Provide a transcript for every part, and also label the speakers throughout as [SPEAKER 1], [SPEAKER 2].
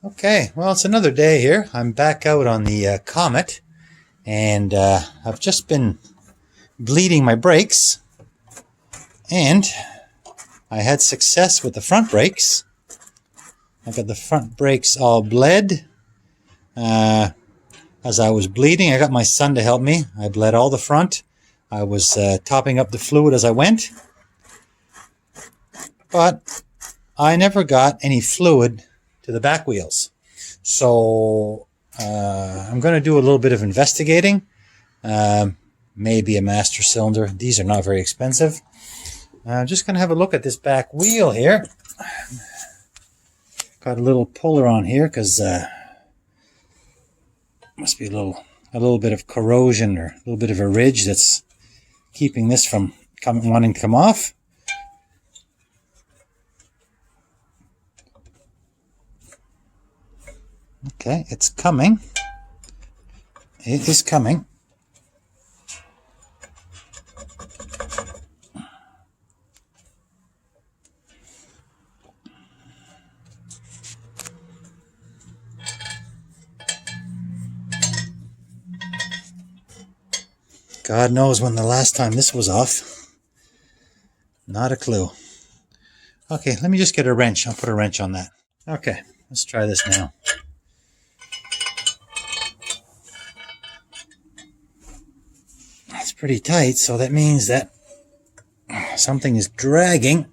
[SPEAKER 1] Okay, well, it's another day here. I'm back out on the Comet, and I've just been bleeding my brakes, and I had success with the front brakes. I got the front brakes all bled. As I was bleeding, I got my son to help me. I bled all the front. I was topping up the fluid as I went, but I never got any fluid to the back wheels. So I'm going to do a little bit of investigating. Maybe a master cylinder. These are not very expensive. I'm just going to have a look at this back wheel here. Got a little puller on here because must be a little bit of corrosion or a little bit of a ridge that's keeping this from wanting to come off. Okay, it's coming. It is coming. God knows when the last time this was off. Not a clue. Okay, let me just get a wrench. I'll put a wrench on that. Okay, let's try this now. It's pretty tight, so that means that something is dragging.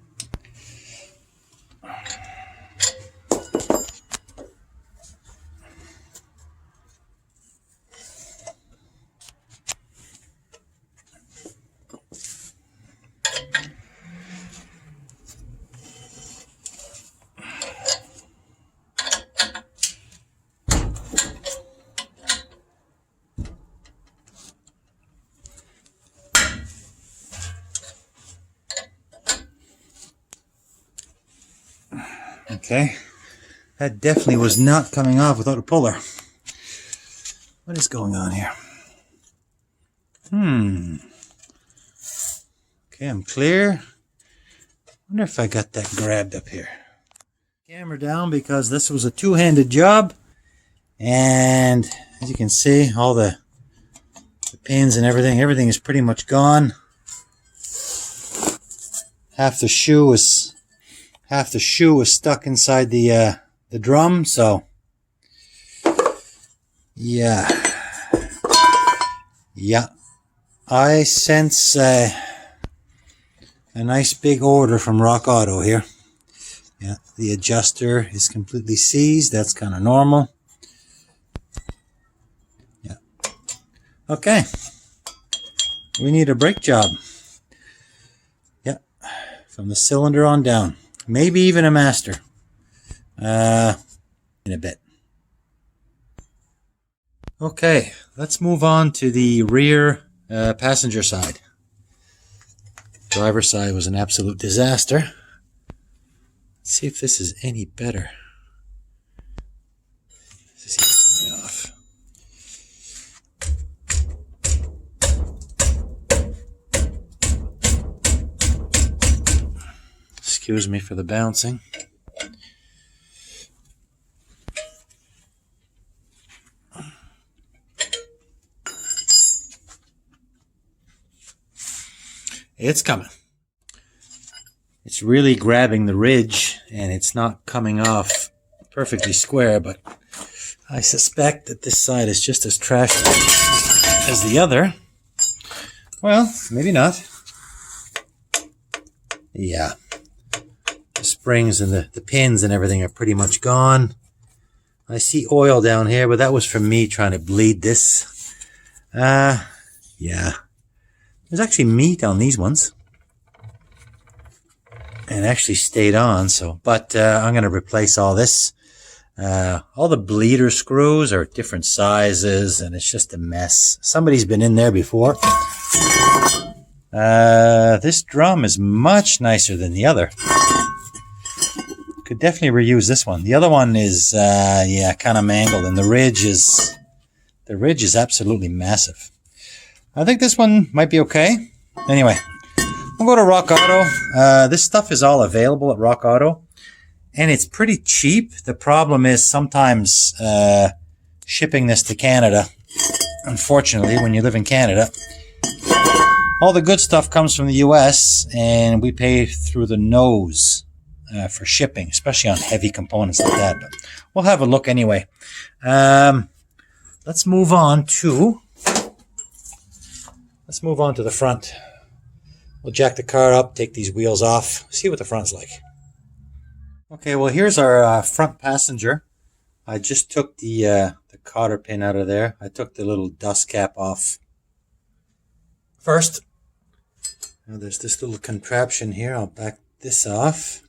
[SPEAKER 1] Okay, that definitely was not coming off without a puller. What is going on here? Okay, I'm clear. Wonder if I got that grabbed up here. Camera down because this was a two-handed job, and as you can see, all the pins and everything is pretty much gone. Half the shoe was stuck inside the drum, so yeah. I sense a nice big order from Rock Auto here. Yeah, the adjuster is completely seized. That's kind of normal. Yeah. Okay. We need a brake job. Yeah, from the cylinder on down. Maybe even a master. In a bit. Okay, let's move on to the rear passenger side. Driver's side was an absolute disaster. Let's see if this is any better. Let's see if it's coming off. Excuse me for the bouncing. It's coming. It's really grabbing the ridge, and it's not coming off perfectly square, but I suspect that this side is just as trashy as the other. Well, maybe not. Yeah. The springs and the pins and everything are pretty much gone. I see oil down here, but that was from me trying to bleed this. Yeah. There's actually meat on these ones. And actually stayed on, so. But I'm going to replace all this. All the bleeder screws are different sizes, and it's just a mess. Somebody's been in there before. This drum is much nicer than the other. Could definitely reuse this one. The other one is, yeah, kind of mangled, and the ridge is absolutely massive. I think this one might be okay. Anyway, we'll go to Rock Auto. This stuff is all available at Rock Auto. and it's pretty cheap. The problem is sometimes shipping this to Canada. Unfortunately, when you live in Canada, all the good stuff comes from the US, and we pay through the nose for shipping, especially on heavy components like that. But we'll have a look anyway. Let's move on to the front. We'll jack the car up, take these wheels off, see what the front's like. Okay, well, here's our front passenger. I just took the cotter pin out of there. I took the little dust cap off first. Now there's this little contraption here. I'll back this off.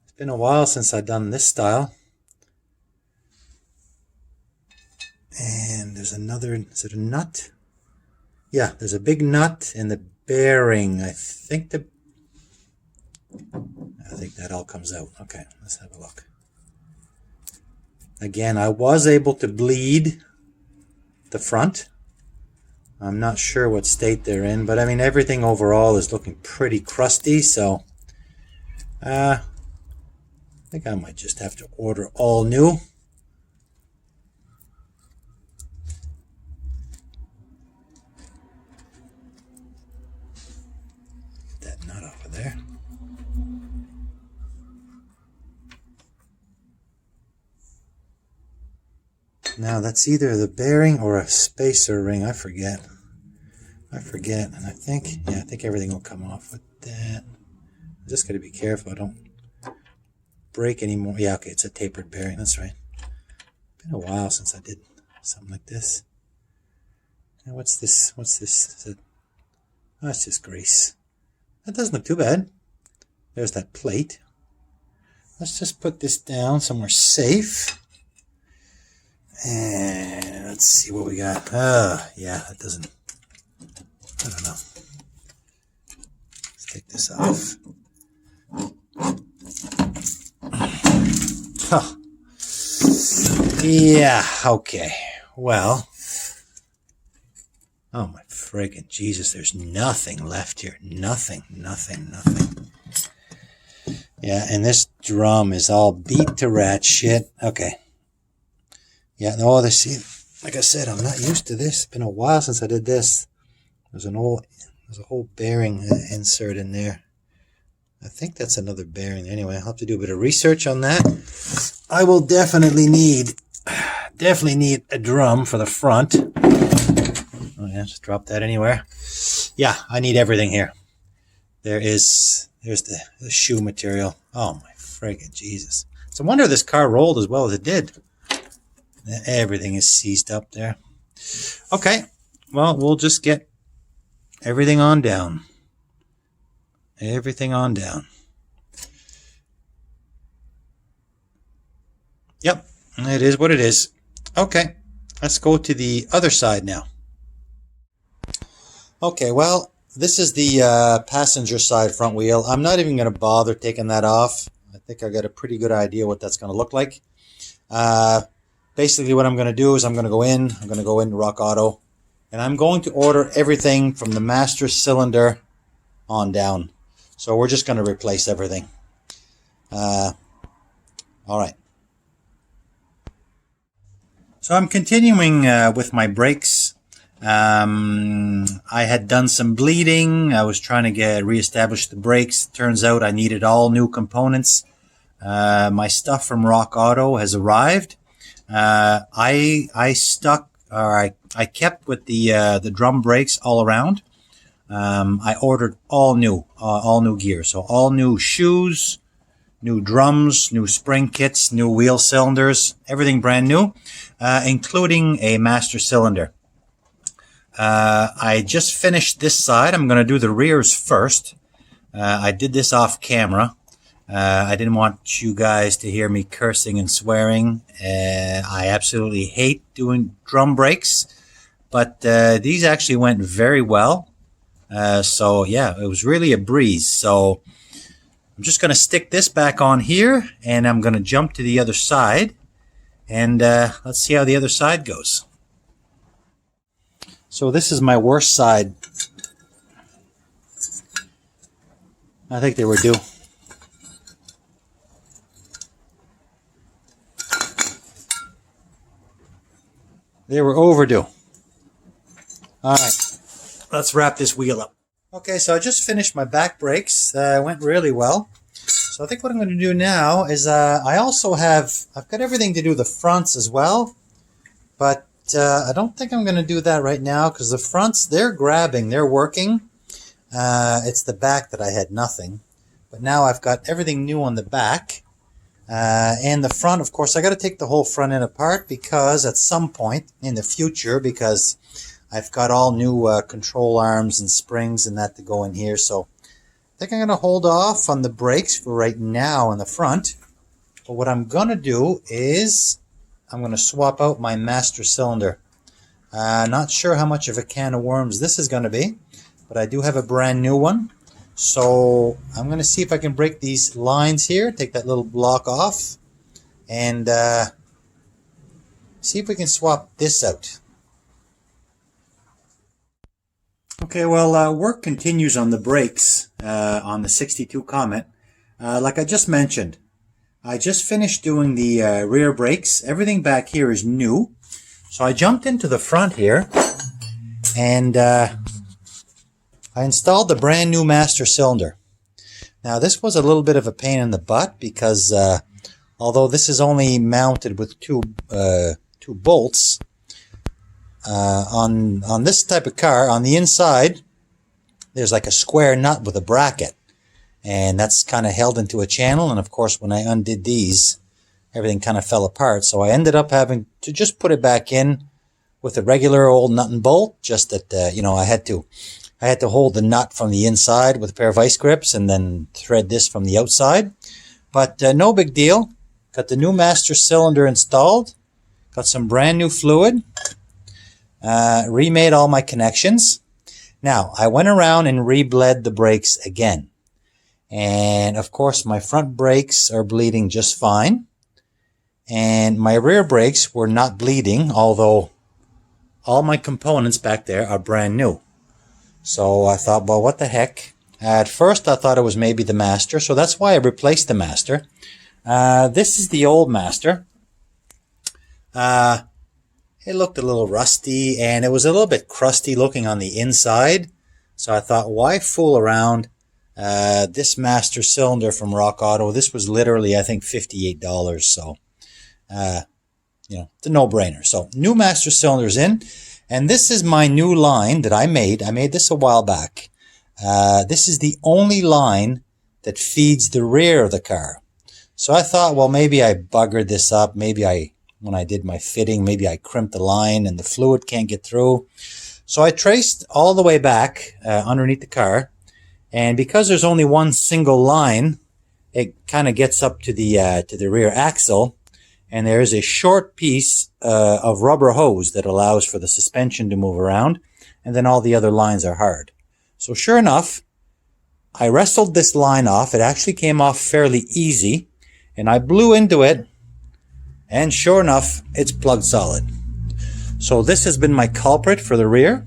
[SPEAKER 1] It's been a while since I've done this style. And there's another, is it a nut? Yeah, there's a big nut and the bearing. I think that all comes out. Okay, let's have a look. Again, I was able to bleed the front. I'm not sure what state they're in, but I mean, everything overall is looking pretty crusty, so I think I might just have to order all new. Get that nut off of there. Now that's either the bearing or a spacer ring. I forget. And I think everything will come off with that. I'm just got to be careful I don't break anymore. Yeah, okay, it's a tapered bearing. That's right. Been a while since I did something like this. Now what's this? Is it? Oh, it's just grease. That doesn't look too bad. There's that plate. Let's just put this down somewhere safe. And let's see what we got. Yeah, that doesn't, I don't know. Let's take this off. Huh. Yeah, okay. Well, oh my friggin' Jesus, there's nothing left here. Nothing. Yeah, and this drum is all beat to rat shit. Okay. Yeah, no, like I said, I'm not used to this. It's been a while since I did this. There's a whole bearing insert in there. I think that's another bearing. Anyway, I'll have to do a bit of research on that. I will definitely need a drum for the front. Oh yeah, just drop that anywhere. Yeah, I need everything here. There's the shoe material. Oh my friggin' Jesus. It's a wonder this car rolled as well as it did. Everything is seized up there. Okay, well, we'll just get everything on down. Everything on down. Yep, it is what it is. Okay, let's go to the other side now. Okay, well, this is the passenger side front wheel. I'm not even going to bother taking that off. I think I got a pretty good idea what that's going to look like. Basically what I'm going to do is I'm going to go into Rock Auto, and I'm going to order everything from the master cylinder on down. So we're just going to replace everything. All right. So I'm continuing with my brakes. I had done some bleeding. I was trying to reestablish the brakes. Turns out I needed all new components. My stuff from Rock Auto has arrived. I kept with the drum brakes all around. I ordered all new gear. So all new shoes, new drums, new spring kits, new wheel cylinders, everything brand new, including a master cylinder. I just finished this side. I'm going to do the rears first. I did this off camera. I didn't want you guys to hear me cursing and swearing. I absolutely hate doing drum brakes, but these actually went very well. So yeah, it was really a breeze. So I'm just going to stick this back on here, and I'm going to jump to the other side, and let's see how the other side goes. So this is my worst side. I think they were due. They were overdue. All right, let's wrap this wheel up. Okay, so I just finished my back brakes. Went really well. So I think what I'm going to do now is I've got everything to do the fronts as well, but I don't think I'm going to do that right now because the fronts, they're grabbing, they're working. It's the back that I had nothing, but now I've got everything new on the back. And the front, of course, I got to take the whole front end apart because at some point in the future, because I've got all new control arms and springs and that to go in here. So I think I'm going to hold off on the brakes for right now in the front. But what I'm going to do is I'm going to swap out my master cylinder. Not sure how much of a can of worms this is going to be, but I do have a brand new one. So I'm going to see if I can break these lines here, take that little block off, and see if we can swap this out. Okay, well, work continues on the brakes on the 62 Comet. Like I just mentioned, I just finished doing the rear brakes. Everything back here is new. So I jumped into the front here, and I installed the brand new master cylinder. Now this was a little bit of a pain in the butt because although this is only mounted with two bolts, on this type of car, on the inside there's like a square nut with a bracket, and that's kind of held into a channel, and of course when I undid these, everything kind of fell apart. So I ended up having to just put it back in with a regular old nut and bolt, just that you know, I had to hold the nut from the inside with a pair of vice grips and then thread this from the outside. But no big deal. Got the new master cylinder installed, got some brand new fluid, remade all my connections. Now I went around and rebled the brakes again, and of course my front brakes are bleeding just fine, and my rear brakes were not bleeding, although all my components back there are brand new. So I thought, well, what the heck? At first I thought it was maybe the master, so that's why I replaced the master. This is the old master. It looked a little rusty, and it was a little bit crusty looking on the inside. So I thought, why fool around? This master cylinder from Rock Auto, this was literally, I think, $58. So, you know, it's a no-brainer. So, new master cylinder's in. And this is my new line that I made. I made this a while back. This is the only line that feeds the rear of the car. So I thought, well, maybe I buggered this up. Maybe when I did my fitting, maybe I crimped the line and the fluid can't get through. So I traced all the way back underneath the car. And because there's only one single line, it kind of gets up to the rear axle. And there is a short piece of rubber hose that allows for the suspension to move around, and then all the other lines are hard. So sure enough, I wrestled this line off. It actually came off fairly easy, and I blew into it, and sure enough, it's plugged solid. So this has been my culprit for the rear.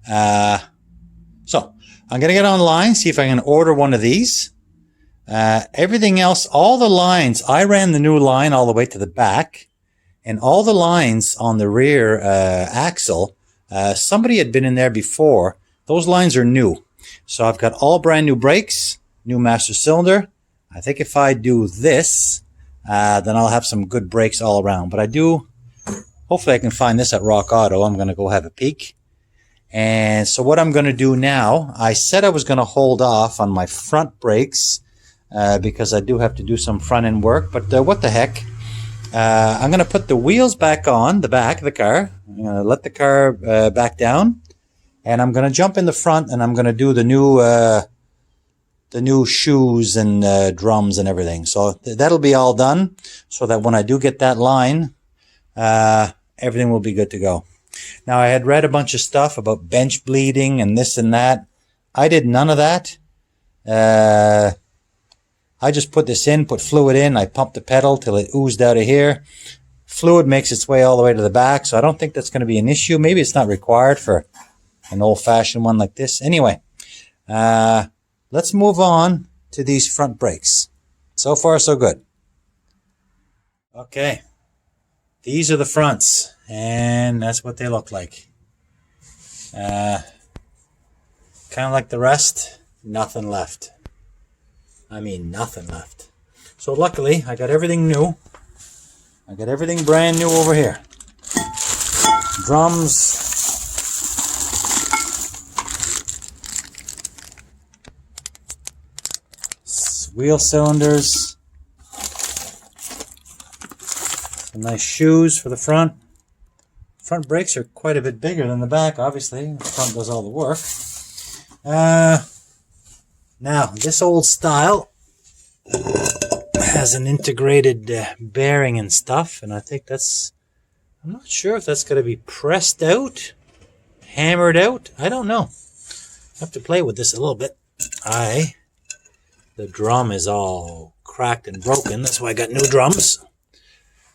[SPEAKER 1] So I'm going to get online, see if I can order one of these. Everything else, all the lines, I ran the new line all the way to the back, and all the lines on the rear axle, somebody had been in there before. Those lines are new. So I've got all brand new brakes, new master cylinder. I think if I do this, then I'll have some good brakes all around. But hopefully I can find this at Rock Auto. I'm going to go have a peek. And so what I'm going to do now, I said I was going to hold off on my front brakes, because I do have to do some front end work, but what the heck. I'm going to put the wheels back on the back of the car. I'm going to let the car back down, and I'm going to jump in the front, and I'm going to do the new shoes and drums and everything. So that'll be all done, so that when I do get that line, everything will be good to go. Now, I had read a bunch of stuff about bench bleeding and this and that. I did none of that. I just put this in, put fluid in. I pumped the pedal till it oozed out of here. Fluid makes its way all the way to the back, so I don't think that's going to be an issue. Maybe it's not required for an old-fashioned one like this. Anyway, let's move on to these front brakes. So far, so good. Okay. these are the fronts, and that's what they look like. Kind of like the rest, nothing left. I mean, nothing left. So luckily, I got everything new. I got everything brand new over here. Drums. Wheel cylinders. Some nice shoes for the front. Front brakes are quite a bit bigger than the back, obviously. The front does all the work. Now, this old style has an integrated bearing and stuff, and I think that's, I'm not sure if that's going to be pressed out, hammered out. I don't know. I have to play with this a little bit. The drum is all cracked and broken. That's why I got new drums.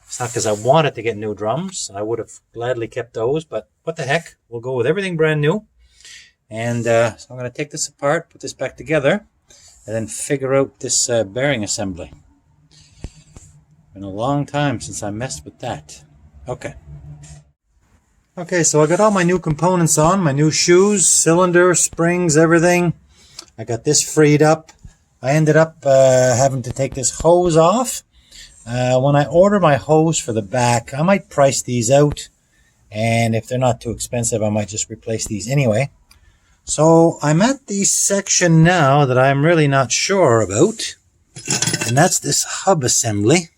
[SPEAKER 1] It's not because I wanted to get new drums. I would have gladly kept those, but what the heck. We'll go with everything brand new. And so I'm going to take this apart, put this back together, and then figure out this bearing assembly. Been a long time since I messed with that. Okay. Okay, so I got all my new components on, my new shoes, cylinder, springs, everything. I got this freed up. I ended up having to take this hose off. When I order my hose for the back, I might price these out. And if they're not too expensive, I might just replace these anyway. So I'm at the section now that I'm really not sure about. And that's this hub assembly.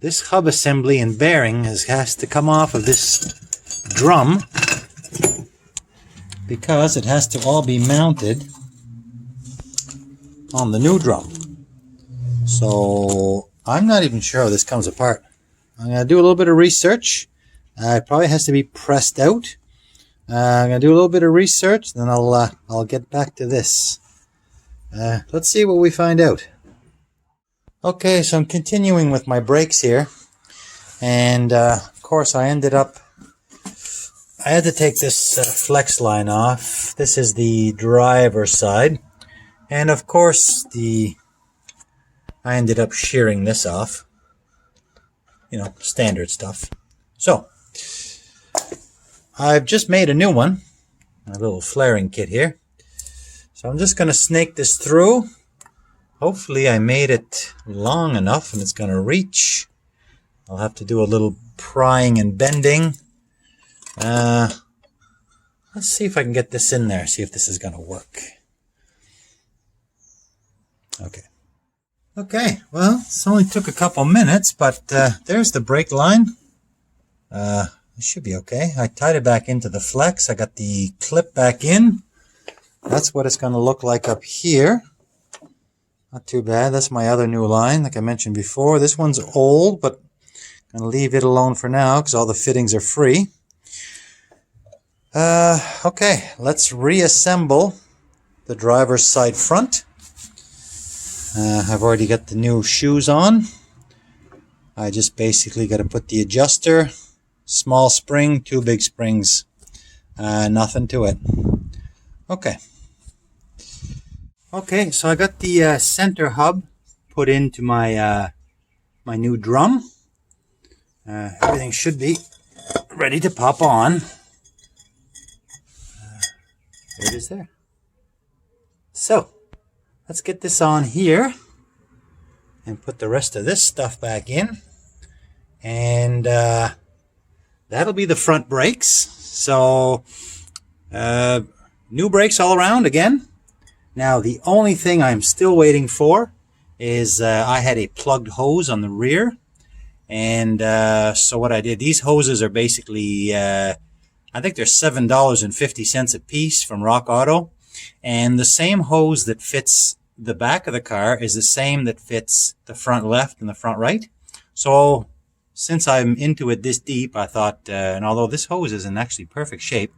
[SPEAKER 1] This hub assembly and bearing has to come off of this drum because it has to all be mounted on the new drum. So I'm not even sure how this comes apart. I'm going to do a little bit of research. It probably has to be pressed out. I'm going to do a little bit of research, then I'll get back to this. Let's see what we find out. Okay, so I'm continuing with my brakes here. And of course I had to take this flex line off. This is the driver's side. And of course I ended up shearing this off. You know, standard stuff. So, I've just made a new one. A little flaring kit here. So I'm just going to snake this through. Hopefully I made it long enough and it's going to reach. I'll have to do a little prying and bending. Let's see if I can get this in there. See if this is going to work. Okay. Okay, well, this only took a couple minutes, but there's the brake line. It should be okay. I tied it back into the flex. I got the clip back in. That's what it's going to look like up here. Not too bad. That's my other new line, like I mentioned before. This one's old, but I'm going to leave it alone for now because all the fittings are free. Okay, let's reassemble the driver's side front. I've already got the new shoes on. I just basically got to put the adjuster, small spring, 2 big springs, nothing to it. Okay. Okay, so I got the center hub put into my my new drum. Everything should be ready to pop on. There it is there. So, let's get this on here and put the rest of this stuff back in. And that'll be the front brakes. So, new brakes all around again. Now, the only thing I'm still waiting for is I had a plugged hose on the rear. And so what I did, these hoses are basically, I think they're $7.50 a piece from Rock Auto. And the same hose that fits the back of the car is the same that fits the front left and the front right. So since I'm into it this deep, I thought, and although this hose is in actually perfect shape,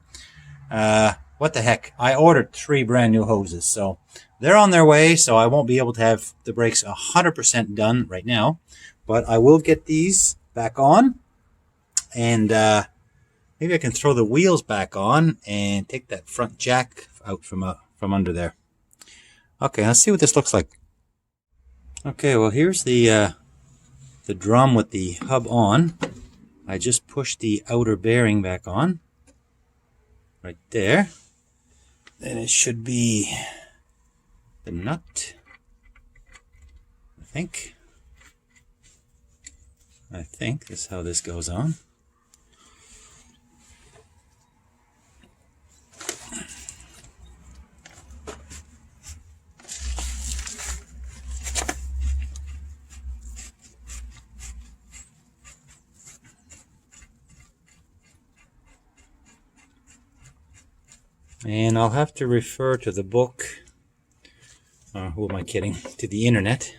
[SPEAKER 1] what the heck, I ordered 3 brand new hoses. So they're on their way, so I won't be able to have the brakes 100% done right now. But I will get these back on, and maybe I can throw the wheels back on and take that front jack out from under there. Okay, let's see what this looks like. Okay, well here's the the drum with the hub on, I just push the outer bearing back on, right there. Then it should be the nut, I think. That's how this goes on. And I'll have to refer to the book, who am I kidding, to the internet.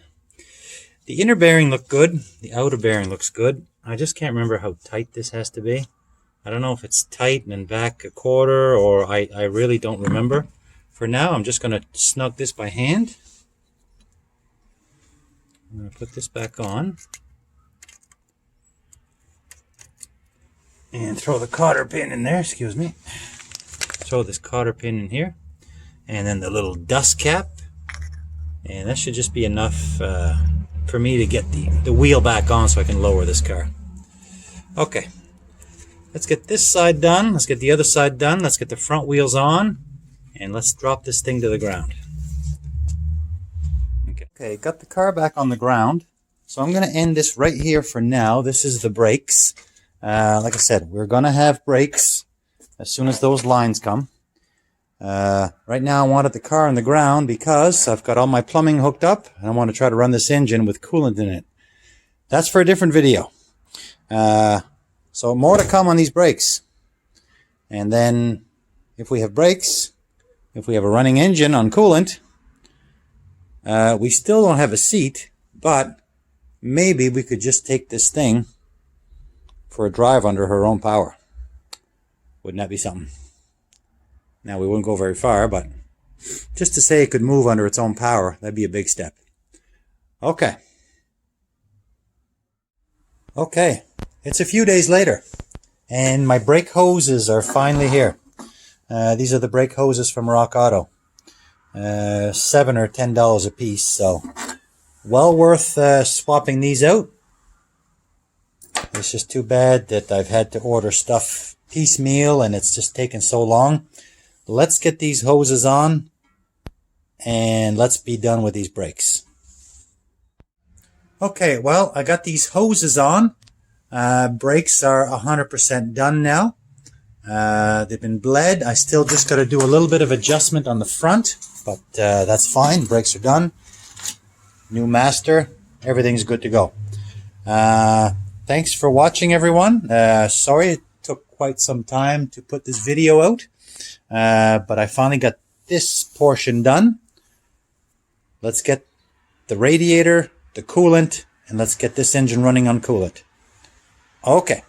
[SPEAKER 1] The inner bearing looked good, the outer bearing looks good. I just can't remember how tight this has to be. I don't know if it's tight and back a quarter, or I really don't remember. For now, I'm just going to snug this by hand. I'm going to put this back on. And throw the cotter pin in there, excuse me. Throw this cotter pin in here, and then the little dust cap, and that should just be enough for me to get the wheel back on so I can lower this car. Okay, let's get this side done, let's get the other side done, let's get the front wheels on, and let's drop this thing to the ground. Okay, got the car back on the ground, so I'm going to end this right here for now. This is the brakes. Like I said, we're going to have brakes as soon as those lines come. Right now I wanted the car on the ground because I've got all my plumbing hooked up and I want to try to run this engine with coolant in it. That's for a different video. So more to come on these brakes. And then if we have brakes, if we have a running engine on coolant, we still don't have a seat, but maybe we could just take this thing for a drive under her own power. Wouldn't that be something? Now, we wouldn't go very far, but just to say it could move under its own power, that'd be a big step. Okay. Okay. It's a few days later, and my brake hoses are finally here. These are the brake hoses from Rock Auto. $7 or $10 a piece, so well worth swapping these out. It's just too bad that I've had to order stuff piecemeal and it's just taken so long. Let's get these hoses on and let's be done with these brakes. Okay, well, I got these hoses on. Brakes are 100% done now. They've been bled. I still just got to do a little bit of adjustment on the front, but that's fine. Brakes are done. New master. Everything's good to go. Thanks for watching, everyone. Sorry it took quite some time to put this video out, but I finally got this portion done. Let's get the radiator, the coolant, and let's get this engine running on coolant. Okay.